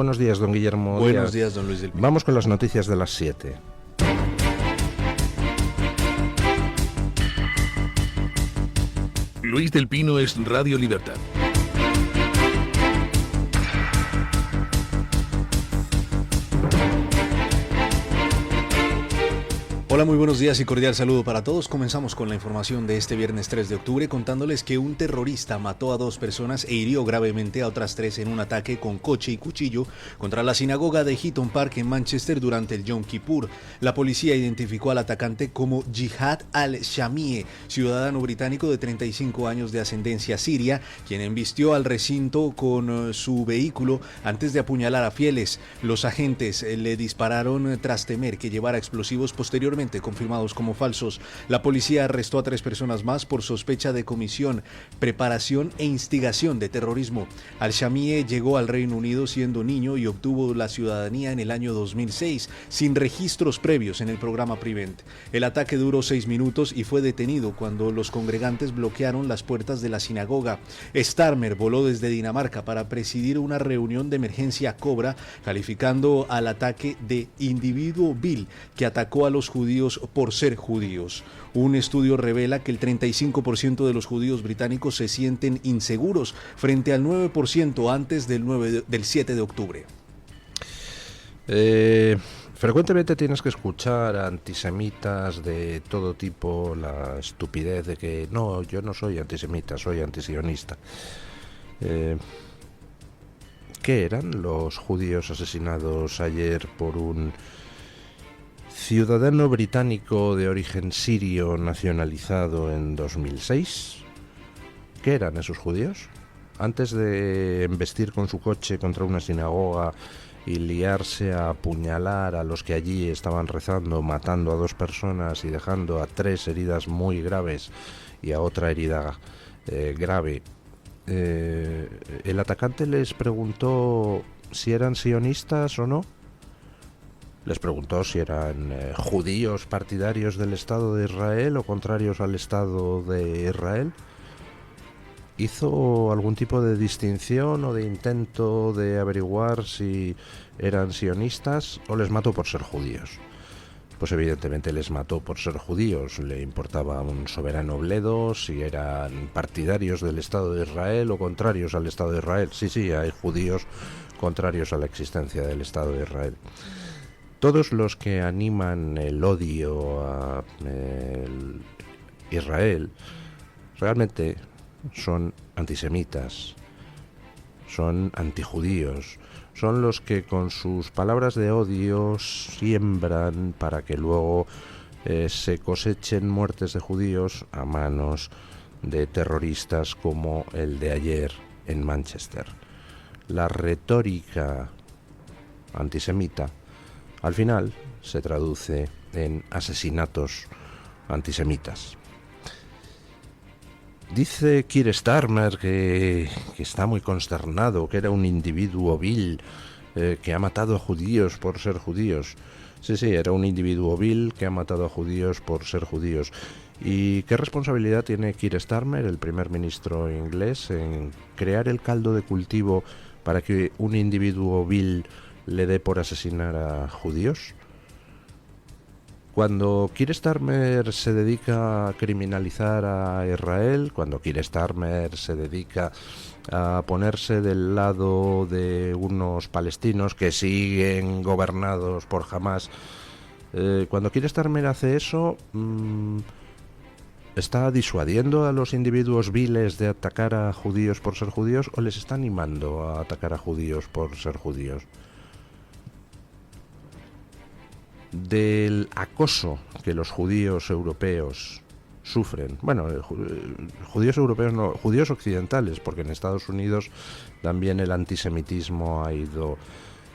Buenos días, don Guillermo. Buenos días, don Luis del Pino. Vamos con las noticias de las 7. Luis del Pino es Radio Libertad. Hola, muy buenos días y cordial saludo para todos. Comenzamos con la información de este viernes 3 de octubre contándoles que un terrorista mató a 2 personas e hirió gravemente a otras 3 en un ataque con coche y cuchillo contra la sinagoga de Heaton Park en Manchester durante el Yom Kippur. La policía identificó al atacante como Jihad al-Shamie, ciudadano británico de 35 años de ascendencia siria, quien embistió al recinto con su vehículo antes de apuñalar a fieles. Los agentes le dispararon tras temer que llevara explosivos posteriormente confirmados como falsos. La policía arrestó a 3 personas más por sospecha de comisión, preparación e instigación de terrorismo. Al-Shamie llegó al Reino Unido siendo niño y obtuvo la ciudadanía en el año 2006, sin registros previos en el programa Prevent. El ataque duró 6 minutos y fue detenido cuando los congregantes bloquearon las puertas de la sinagoga. Starmer voló desde Dinamarca para presidir una reunión de emergencia Cobra, calificando al ataque de individuo vil que atacó a los judíos por ser judíos. Un estudio revela que el 35% de los judíos británicos se sienten inseguros frente al 9% antes del 7 de octubre. Frecuentemente tienes que escuchar a antisemitas de todo tipo la estupidez de que no, yo no soy antisemita, soy antisionista. ¿Qué eran los judíos asesinados ayer por un ciudadano británico de origen sirio nacionalizado en 2006? ¿Qué eran esos judíos? Antes de embestir con su coche contra una sinagoga y liarse a apuñalar a los que allí estaban rezando, matando a 2 personas y dejando a 3 heridas muy graves y a otra herida grave, el atacante les preguntó si eran sionistas o no. Les preguntó si eran judíos partidarios del Estado de Israel o contrarios al Estado de Israel. ¿Hizo algún tipo de distinción o de intento de averiguar si eran sionistas o les mató por ser judíos? Pues evidentemente les mató por ser judíos. Le importaba un soberano bledo si eran partidarios del Estado de Israel o contrarios al Estado de Israel. Sí, hay judíos contrarios a la existencia del Estado de Israel. Todos los que animan el odio a Israel realmente son antisemitas, son antijudíos, son los que con sus palabras de odio siembran para que luego se cosechen muertes de judíos a manos de terroristas como el de ayer en Manchester. La retórica antisemita al final se traduce en asesinatos antisemitas. Dice Keir Starmer que está muy consternado, que era un individuo vil, que ha matado a judíos por ser judíos. Sí, era un individuo vil que ha matado a judíos por ser judíos. ¿Y qué responsabilidad tiene Keir Starmer, el primer ministro inglés, en crear el caldo de cultivo para que un individuo vil le dé por asesinar a judíos? Cuando Keir Starmer se dedica a criminalizar a Israel, cuando Keir Starmer se dedica a ponerse del lado de unos palestinos que siguen gobernados por Hamás, cuando Keir Starmer hace eso, ¿está disuadiendo a los individuos viles de atacar a judíos por ser judíos o les está animando a atacar a judíos por ser judíos? Del acoso que los judíos europeos sufren, judíos europeos no, judíos occidentales, porque en Estados Unidos también el antisemitismo ha ido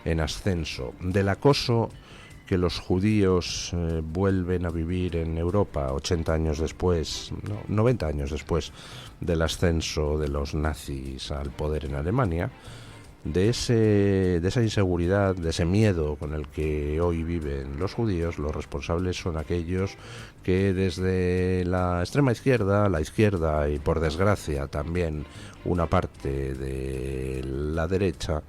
en ascenso, del acoso que los judíos vuelven a vivir en Europa 80 años después, 90 años después del ascenso de los nazis al poder en Alemania, de esa inseguridad, de ese miedo con el que hoy viven los judíos. Los responsables son aquellos que desde la extrema izquierda, la izquierda y por desgracia también una parte de la derecha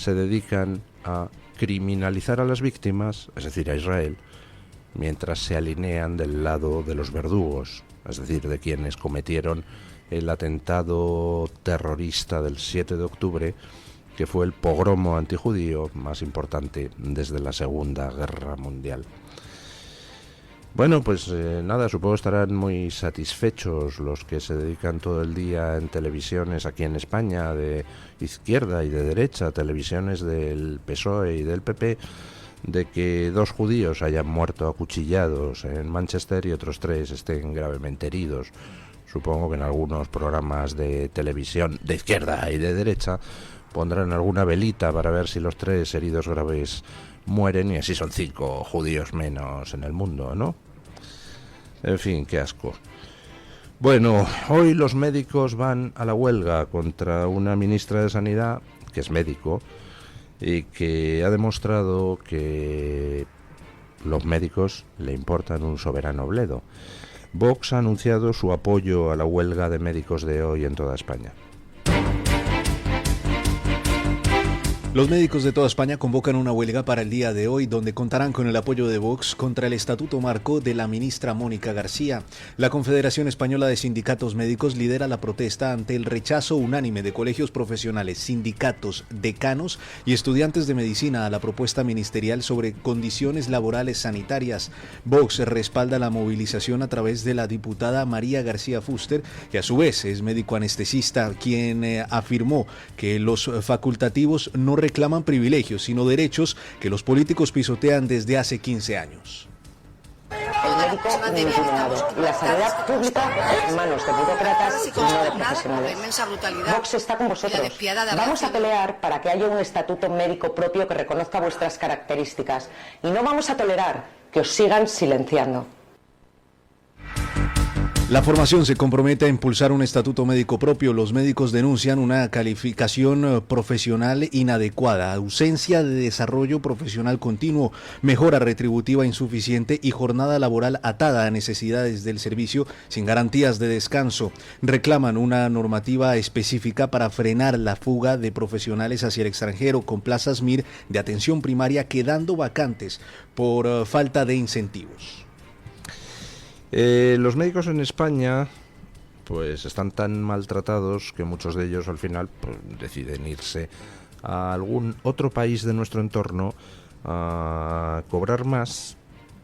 se dedican a criminalizar a las víctimas, es decir, a Israel, mientras se alinean del lado de los verdugos, es decir, de quienes cometieron el atentado terrorista del 7 de octubre, que fue el pogromo antijudío más importante desde la Segunda Guerra Mundial. Bueno, pues nada, supongo estarán muy satisfechos los que se dedican todo el día en televisiones aquí en España, de izquierda y de derecha, televisiones del PSOE y del PP, de que 2 judíos hayan muerto acuchillados en Manchester y otros 3 estén gravemente heridos. Supongo que en algunos programas de televisión de izquierda y de derecha pondrán alguna velita para ver si los 3 heridos graves mueren, y así son 5 judíos menos en el mundo, ¿no? En fin, qué asco. Bueno, hoy los médicos van a la huelga contra una ministra de Sanidad que es médico y que ha demostrado que los médicos le importan un soberano bledo. Vox ha anunciado su apoyo a la huelga de médicos de hoy en toda España. Los médicos de toda España convocan una huelga para el día de hoy, donde contarán con el apoyo de Vox contra el estatuto marco de la ministra Mónica García. La Confederación Española de Sindicatos Médicos lidera la protesta ante el rechazo unánime de colegios profesionales, sindicatos, decanos y estudiantes de medicina a la propuesta ministerial sobre condiciones laborales sanitarias. Vox respalda la movilización a través de la diputada María García Fuster, que a su vez es médico anestesista, quien afirmó que los facultativos no reclaman privilegios, sino derechos que los políticos pisotean desde hace 15 años. El médico minimizado y la sanidad pública en manos de burócratas y no de profesionales. Vox está con vosotros. Vamos a pelear para que haya un estatuto médico propio que reconozca vuestras características y no vamos a tolerar que os sigan silenciando. La formación se compromete a impulsar un estatuto médico propio. Los médicos denuncian una calificación profesional inadecuada, ausencia de desarrollo profesional continuo, mejora retributiva insuficiente y jornada laboral atada a necesidades del servicio sin garantías de descanso. Reclaman una normativa específica para frenar la fuga de profesionales hacia el extranjero, con plazas MIR de atención primaria quedando vacantes por falta de incentivos. Los médicos en España pues están tan maltratados que muchos de ellos al final pues, deciden irse a algún otro país de nuestro entorno a cobrar más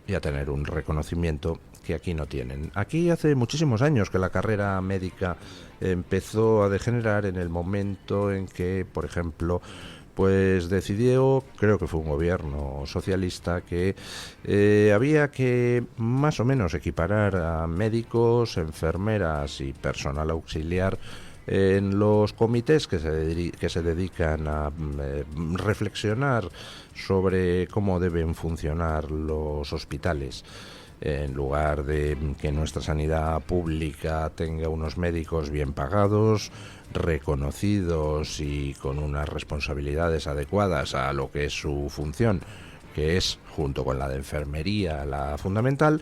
y a tener un reconocimiento que aquí no tienen. Aquí hace muchísimos años que la carrera médica empezó a degenerar en el momento en que, por ejemplo, pues decidió, creo que fue un gobierno socialista, que había que más o menos equiparar a médicos, enfermeras y personal auxiliar en los comités que se dedican a reflexionar sobre cómo deben funcionar los hospitales. En lugar de que nuestra sanidad pública tenga unos médicos bien pagados, reconocidos y con unas responsabilidades adecuadas a lo que es su función, que es, junto con la de enfermería, la fundamental,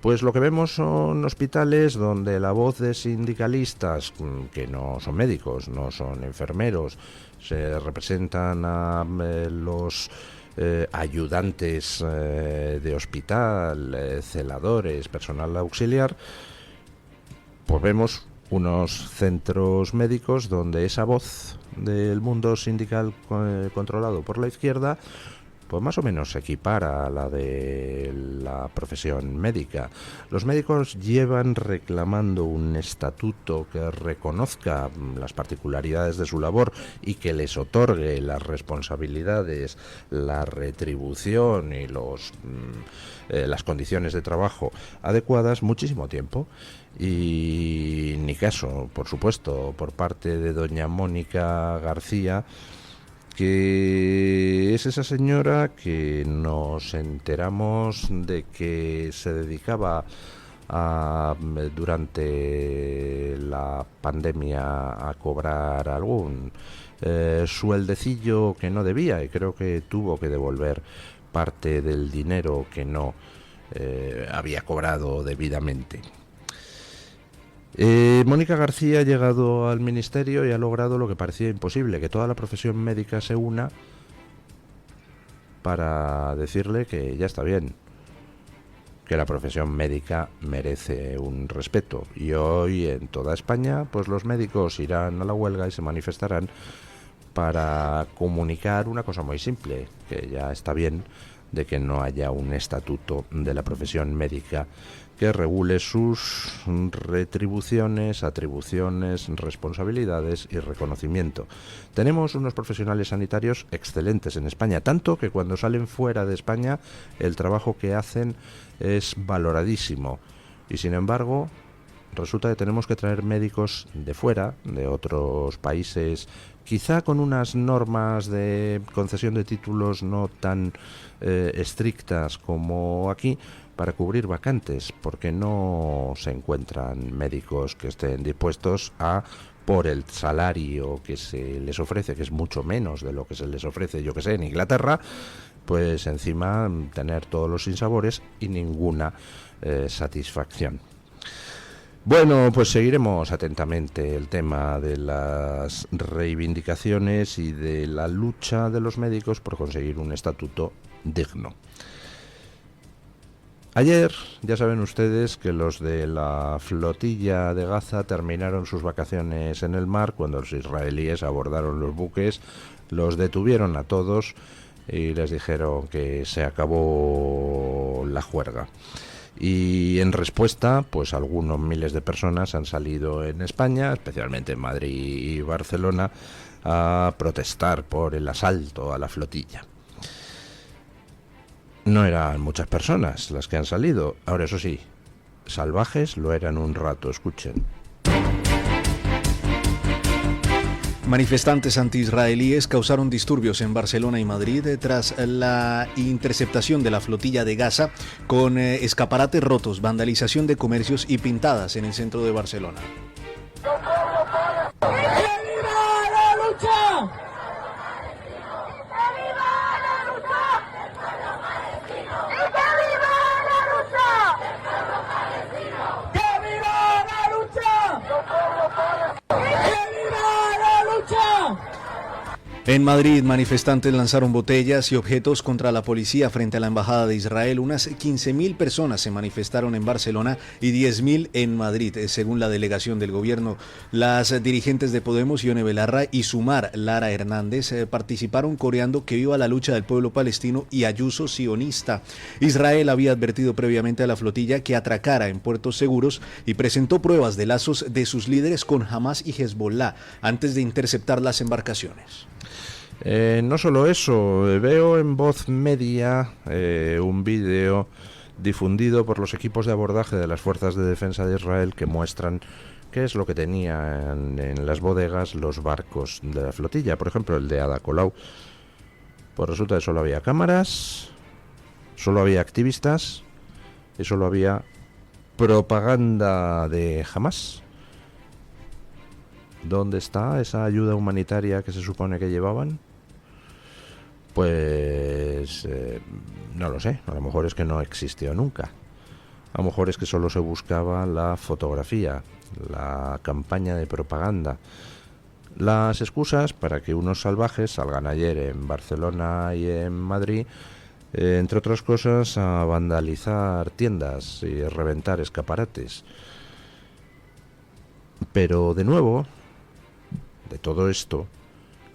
pues lo que vemos son hospitales donde la voz de sindicalistas, que no son médicos, no son enfermeros, se representan a los ayudantes de hospital, celadores, personal auxiliar, pues vemos unos centros médicos donde esa voz del mundo sindical controlado por la izquierda pues más o menos se equipara a la de la profesión médica. Los médicos llevan reclamando un estatuto que reconozca las particularidades de su labor y que les otorgue las responsabilidades, la retribución y las condiciones de trabajo adecuadas muchísimo tiempo. Y ni caso, por supuesto, por parte de doña Mónica García, que es esa señora que nos enteramos de que se dedicaba durante la pandemia a cobrar algún sueldecillo que no debía, y creo que tuvo que devolver parte del dinero que no había cobrado debidamente. Mónica García ha llegado al ministerio y ha logrado lo que parecía imposible, que toda la profesión médica se una para decirle que ya está bien, que la profesión médica merece un respeto. Y hoy en toda España, pues los médicos irán a la huelga y se manifestarán para comunicar una cosa muy simple, que ya está bien de que no haya un estatuto de la profesión médica que regule sus retribuciones, atribuciones, responsabilidades y reconocimiento. Tenemos unos profesionales sanitarios excelentes en España, tanto que cuando salen fuera de España el trabajo que hacen es valoradísimo. Y sin embargo, resulta que tenemos que traer médicos de fuera, de otros países, quizá con unas normas de concesión de títulos no tan estrictas como aquí, para cubrir vacantes, porque no se encuentran médicos que estén dispuestos a, por el salario que se les ofrece, que es mucho menos de lo que se les ofrece, yo que sé, en Inglaterra, pues encima tener todos los sinsabores y ninguna satisfacción. Bueno, pues seguiremos atentamente el tema de las reivindicaciones y de la lucha de los médicos por conseguir un estatuto digno. Ayer, ya saben ustedes que los de la flotilla de Gaza terminaron sus vacaciones en el mar cuando los israelíes abordaron los buques, los detuvieron a todos y les dijeron que se acabó la juerga. Y en respuesta, pues algunos miles de personas han salido en España, especialmente en Madrid y Barcelona, a protestar por el asalto a la flotilla. No eran muchas personas las que han salido. Ahora, eso sí, salvajes lo eran un rato, escuchen. Manifestantes antiisraelíes causaron disturbios en Barcelona y Madrid tras la interceptación de la flotilla de Gaza con escaparates rotos, vandalización de comercios y pintadas en el centro de Barcelona. ¡Que viva la lucha! En Madrid, manifestantes lanzaron botellas y objetos contra la policía frente a la Embajada de Israel. Unas 15.000 personas se manifestaron en Barcelona y 10.000 en Madrid, según la delegación del gobierno. Las dirigentes de Podemos, Ione Belarra, y Sumar, Lara Hernández, participaron coreando que viva la lucha del pueblo palestino y Ayuso sionista. Israel había advertido previamente a la flotilla que atracara en puertos seguros y presentó pruebas de lazos de sus líderes con Hamas y Hezbollah antes de interceptar las embarcaciones. No solo eso, veo en Voz Media un vídeo difundido por los equipos de abordaje de las Fuerzas de Defensa de Israel que muestran qué es lo que tenían en las bodegas los barcos de la flotilla. Por ejemplo, el de Ada Colau. Pues resulta que solo había cámaras, solo había activistas y solo había propaganda de Hamas. ¿Dónde está esa ayuda humanitaria que se supone que llevaban? Pues no lo sé, a lo mejor es que no existió nunca. A lo mejor es que solo se buscaba la fotografía, la campaña de propaganda, las excusas para que unos salvajes salgan ayer en Barcelona y en Madrid, entre otras cosas, a vandalizar tiendas y reventar escaparates. Pero de nuevo, de todo esto,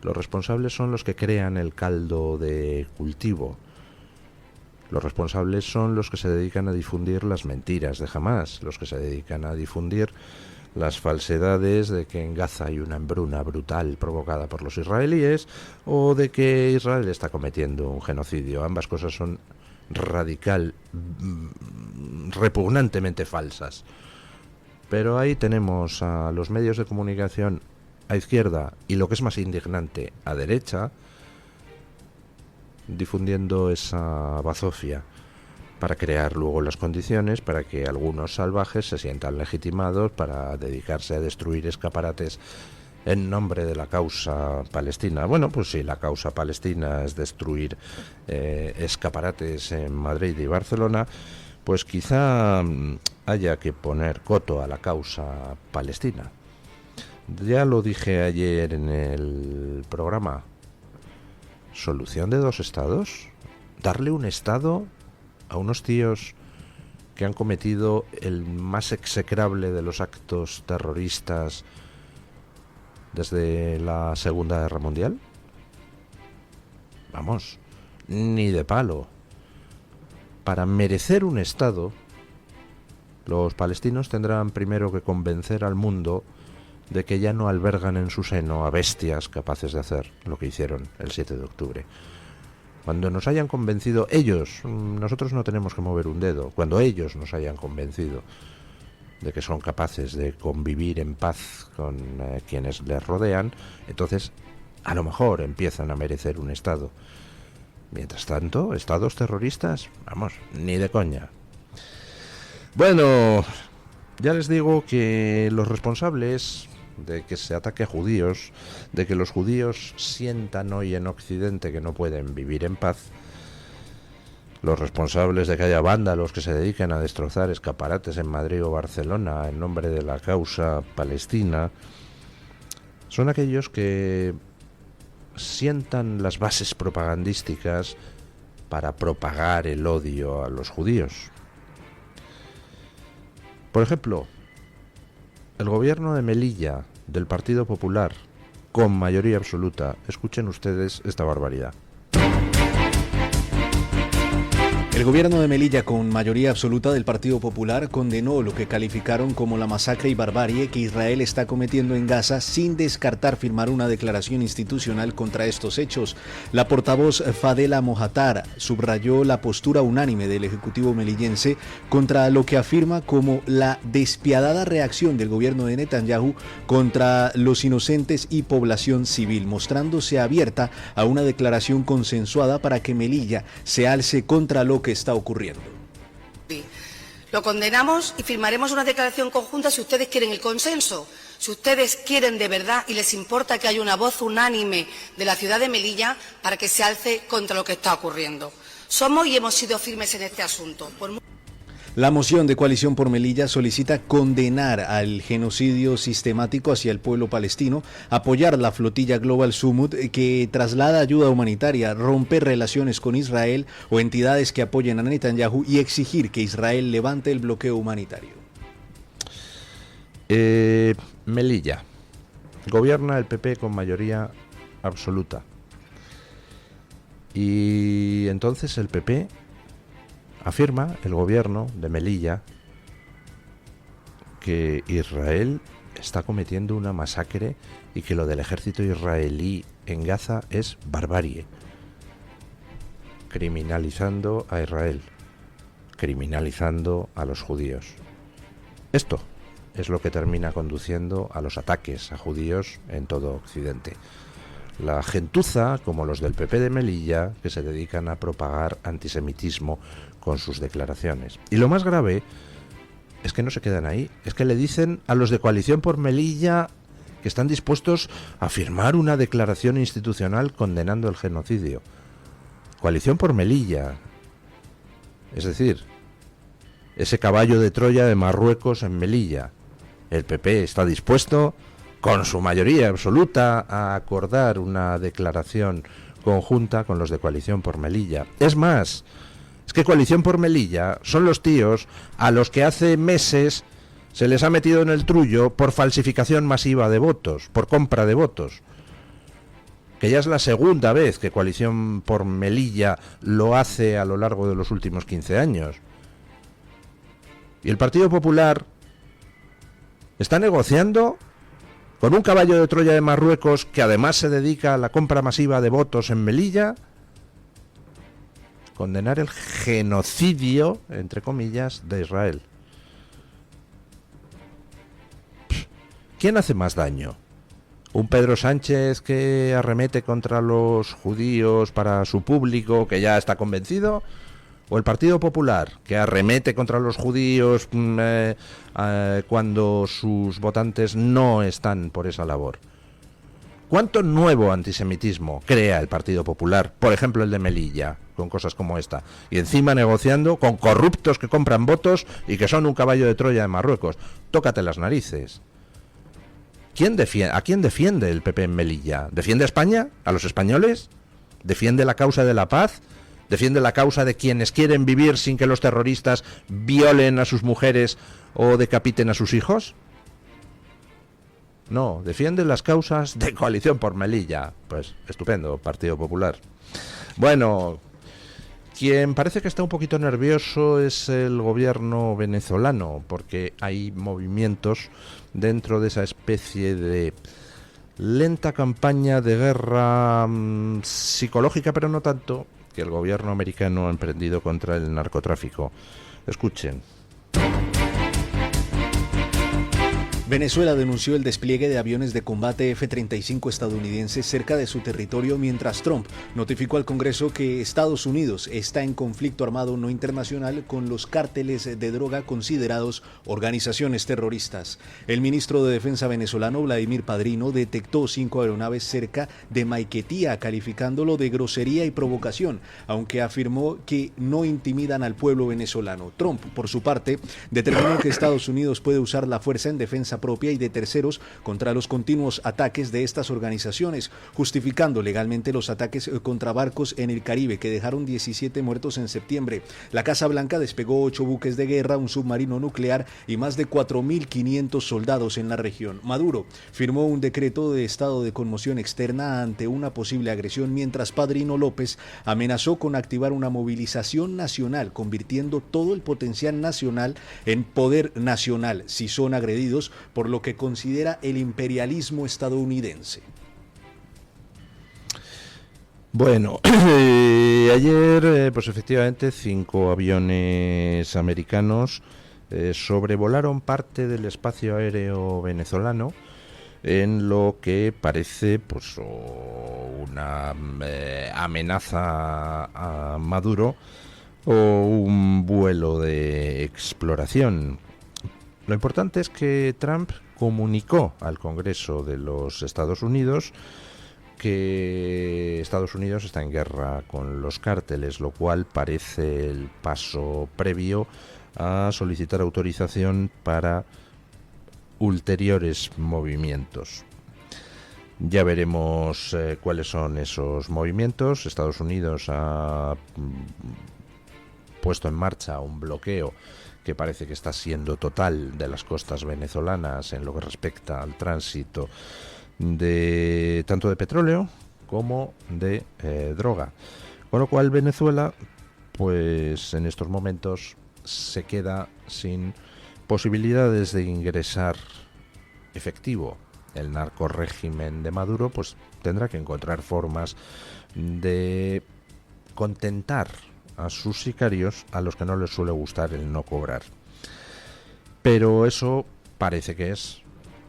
los responsables son los que crean el caldo de cultivo. Los responsables son los que se dedican a difundir las mentiras de Hamas, los que se dedican a difundir las falsedades de que en Gaza hay una hambruna brutal provocada por los israelíes o de que Israel está cometiendo un genocidio. Ambas cosas son repugnantemente falsas. Pero ahí tenemos a los medios de comunicación a izquierda y, lo que es más indignante, a derecha, difundiendo esa bazofia para crear luego las condiciones para que algunos salvajes se sientan legitimados para dedicarse a destruir escaparates en nombre de la causa palestina. Bueno, pues si la causa palestina es destruir escaparates en Madrid y Barcelona, pues quizá haya que poner coto a la causa palestina. Ya lo dije ayer en el programa. ¿Solución de dos estados? darle un Estado a unos tíos que han cometido el más execrable de los actos terroristas desde la Segunda Guerra Mundial? Vamos, ni de palo. Para merecer un Estado, los palestinos tendrán primero que convencer al mundo de que ya no albergan en su seno a bestias capaces de hacer lo que hicieron el 7 de octubre. Cuando nos hayan convencido ellos, nosotros no tenemos que mover un dedo, cuando ellos nos hayan convencido de que son capaces de convivir en paz con quienes les rodean, entonces a lo mejor empiezan a merecer un Estado. Mientras tanto, estados terroristas, vamos, ni de coña. Bueno, ya les digo que los responsables de que se ataque a judíos, de que los judíos sientan hoy en Occidente que no pueden vivir en paz, los responsables de que haya vándalos que se dediquen a destrozar escaparates en Madrid o Barcelona en nombre de la causa palestina, son aquellos que sientan las bases propagandísticas para propagar el odio a los judíos. Por ejemplo, el gobierno de Melilla del Partido Popular, con mayoría absoluta, escuchen ustedes esta barbaridad. El gobierno de Melilla, con mayoría absoluta del Partido Popular, condenó lo que calificaron como la masacre y barbarie que Israel está cometiendo en Gaza, sin descartar firmar una declaración institucional contra estos hechos. La portavoz Fadela Mohatar subrayó la postura unánime del Ejecutivo melillense contra lo que afirma como la despiadada reacción del gobierno de Netanyahu contra los inocentes y población civil, mostrándose abierta a una declaración consensuada para que Melilla se alce contra lo que está ocurriendo. Lo condenamos y firmaremos una declaración conjunta si ustedes quieren el consenso, si ustedes quieren de verdad y les importa que haya una voz unánime de la ciudad de Melilla para que se alce contra lo que está ocurriendo. Somos y hemos sido firmes en este asunto. La moción de Coalición por Melilla solicita condenar al genocidio sistemático hacia el pueblo palestino, apoyar la flotilla Global Summit que traslada ayuda humanitaria, romper relaciones con Israel o entidades que apoyen a Netanyahu y exigir que Israel levante el bloqueo humanitario. Melilla. Gobierna el PP con mayoría absoluta. Y entonces el PP afirma, el gobierno de Melilla, que Israel está cometiendo una masacre y que lo del ejército israelí en Gaza es barbarie, criminalizando a Israel, criminalizando a los judíos. Esto es lo que termina conduciendo a los ataques a judíos en todo Occidente. La gentuza, como los del PP de Melilla, que se dedican a propagar antisemitismo con sus declaraciones. Y lo más grave es que no se quedan ahí, es que le dicen a los de Coalición por Melilla que están dispuestos a firmar una declaración institucional condenando el genocidio. Coalición por Melilla, es decir, ese caballo de Troya de Marruecos en Melilla. El PP está dispuesto, con su mayoría absoluta, a acordar una declaración conjunta con los de Coalición por Melilla. Es más, es que Coalición por Melilla son los tíos a los que hace meses se les ha metido en el trullo por falsificación masiva de votos, por compra de votos. Que ya es la segunda vez que Coalición por Melilla lo hace a lo largo de los últimos 15 años. Y el Partido Popular está negociando con un caballo de Troya de Marruecos que además se dedica a la compra masiva de votos en Melilla, condenar el genocidio, entre comillas, de Israel. ¿Quién hace más daño? ¿Un Pedro Sánchez que arremete contra los judíos para su público que ya está convencido? ¿O el Partido Popular que arremete contra los judíos cuando sus votantes no están por esa labor? ¿Cuánto nuevo antisemitismo crea el Partido Popular, por ejemplo el de Melilla, con cosas como esta? Y encima negociando con corruptos que compran votos y que son un caballo de Troya de Marruecos. Tócate las narices. ¿A quién defiende el PP en Melilla? ¿Defiende a España? ¿A los españoles? ¿Defiende la causa de la paz? ¿Defiende la causa de quienes quieren vivir sin que los terroristas violen a sus mujeres o decapiten a sus hijos? No, defiende las causas de Coalición por Melilla. Pues estupendo, Partido Popular. Bueno, quien parece que está un poquito nervioso es el gobierno venezolano, porque hay movimientos dentro de esa especie de lenta campaña de guerra psicológica, pero no tanto, que el gobierno americano ha emprendido contra el narcotráfico. Escuchen. Venezuela denunció el despliegue de aviones de combate F-35 estadounidenses cerca de su territorio, mientras Trump notificó al Congreso que Estados Unidos está en conflicto armado no internacional con los cárteles de droga considerados organizaciones terroristas. El ministro de Defensa venezolano, Vladimir Padrino, detectó 5 aeronaves cerca de Maiquetía, calificándolo de grosería y provocación, aunque afirmó que no intimidan al pueblo venezolano. Trump, por su parte, determinó que Estados Unidos puede usar la fuerza en defensa propia y de terceros contra los continuos ataques de estas organizaciones, justificando legalmente los ataques contra barcos en el Caribe que dejaron 17 muertos en septiembre. La Casa Blanca despegó 8 buques de guerra, un submarino nuclear y más de 4.500 soldados en la región. Maduro firmó un decreto de estado de conmoción externa ante una posible agresión, mientras Padrino López amenazó con activar una movilización nacional, convirtiendo todo el potencial nacional en poder nacional si son agredidos por lo que considera el imperialismo estadounidense. Bueno, ayer, pues efectivamente, 5 aviones americanos sobrevolaron parte del espacio aéreo venezolano, en lo que parece pues una amenaza a Maduro o un vuelo de exploración. Lo importante es que Trump comunicó al Congreso de los Estados Unidos que Estados Unidos está en guerra con los cárteles, lo cual parece el paso previo a solicitar autorización para ulteriores movimientos. Ya veremos cuáles son esos movimientos. Estados Unidos ha puesto en marcha un bloqueo que parece que está siendo total de las costas venezolanas en lo que respecta al tránsito de tanto de petróleo como de droga. Con lo cual Venezuela, pues en estos momentos se queda sin posibilidades de ingresar efectivo. El narcorrégimen de Maduro pues tendrá que encontrar formas de contentar a sus sicarios, a los que no les suele gustar el no cobrar. Pero eso parece que es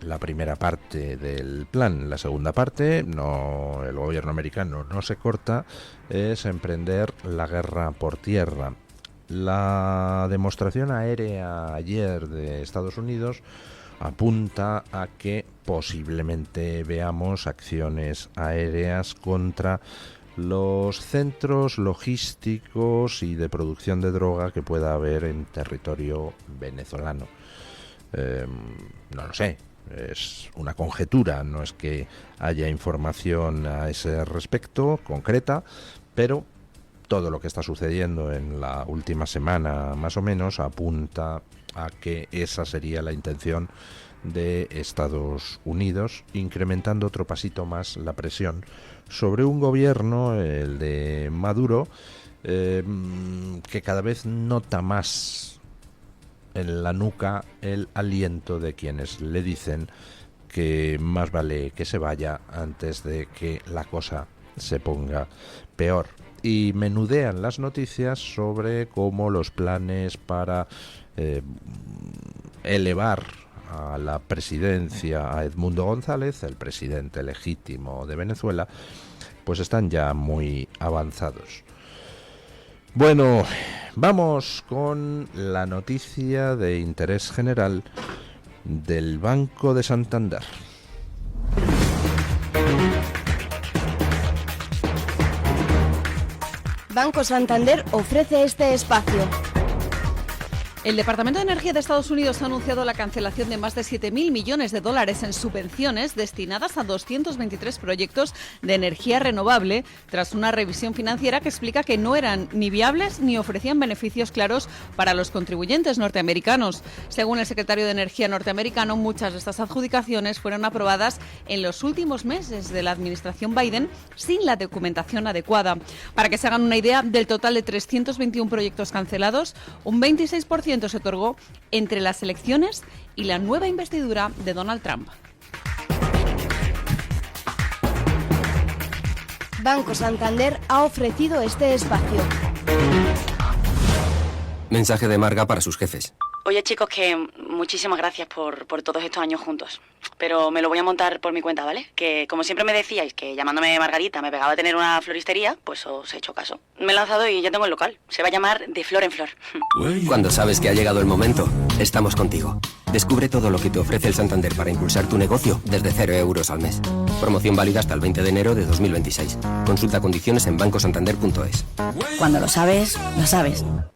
la primera parte del plan. La segunda parte, no, el gobierno americano no se corta, es emprender la guerra por tierra. La demostración aérea ayer de Estados Unidos apunta a que posiblemente veamos acciones aéreas contra los centros logísticos y de producción de droga que pueda haber en territorio venezolano. No lo sé, es una conjetura, no es que haya información a ese respecto concreta, pero todo lo que está sucediendo en la última semana más o menos apunta a que esa sería la intención de Estados Unidos, incrementando otro pasito más la presión sobre un gobierno, el de Maduro, que cada vez nota más en la nuca el aliento de quienes le dicen que más vale que se vaya antes de que la cosa se ponga peor. Y menudean las noticias sobre cómo los planes para elevar a la presidencia a Edmundo González, el presidente legítimo de Venezuela, pues están ya muy avanzados. Bueno, vamos con la noticia de interés general del Banco de Santander. Banco Santander ofrece este espacio. El Departamento de Energía de Estados Unidos ha anunciado la cancelación de más de 7.000 millones de dólares en subvenciones destinadas a 223 proyectos de energía renovable, tras una revisión financiera que explica que no eran ni viables ni ofrecían beneficios claros para los contribuyentes norteamericanos. Según el secretario de Energía norteamericano, muchas de estas adjudicaciones fueron aprobadas en los últimos meses de la administración Biden sin la documentación adecuada. Para que se hagan una idea, del total de 321 proyectos cancelados, un 26% se otorgó entre las elecciones y la nueva investidura de Donald Trump. Banco Santander ha ofrecido este espacio. Mensaje de Marga para sus jefes. Oye, chicos, que muchísimas gracias por todos estos años juntos. Pero me lo voy a montar por mi cuenta, ¿vale? Que como siempre me decíais que llamándome Margarita me pegaba a tener una floristería, pues os he hecho caso. Me he lanzado y ya tengo el local. Se va a llamar De Flor en Flor. Cuando sabes que ha llegado el momento, estamos contigo. Descubre todo lo que te ofrece el Santander para impulsar tu negocio desde 0 euros al mes. Promoción válida hasta el 20 de enero de 2026. Consulta condiciones en bancosantander.es. Cuando lo sabes, lo sabes.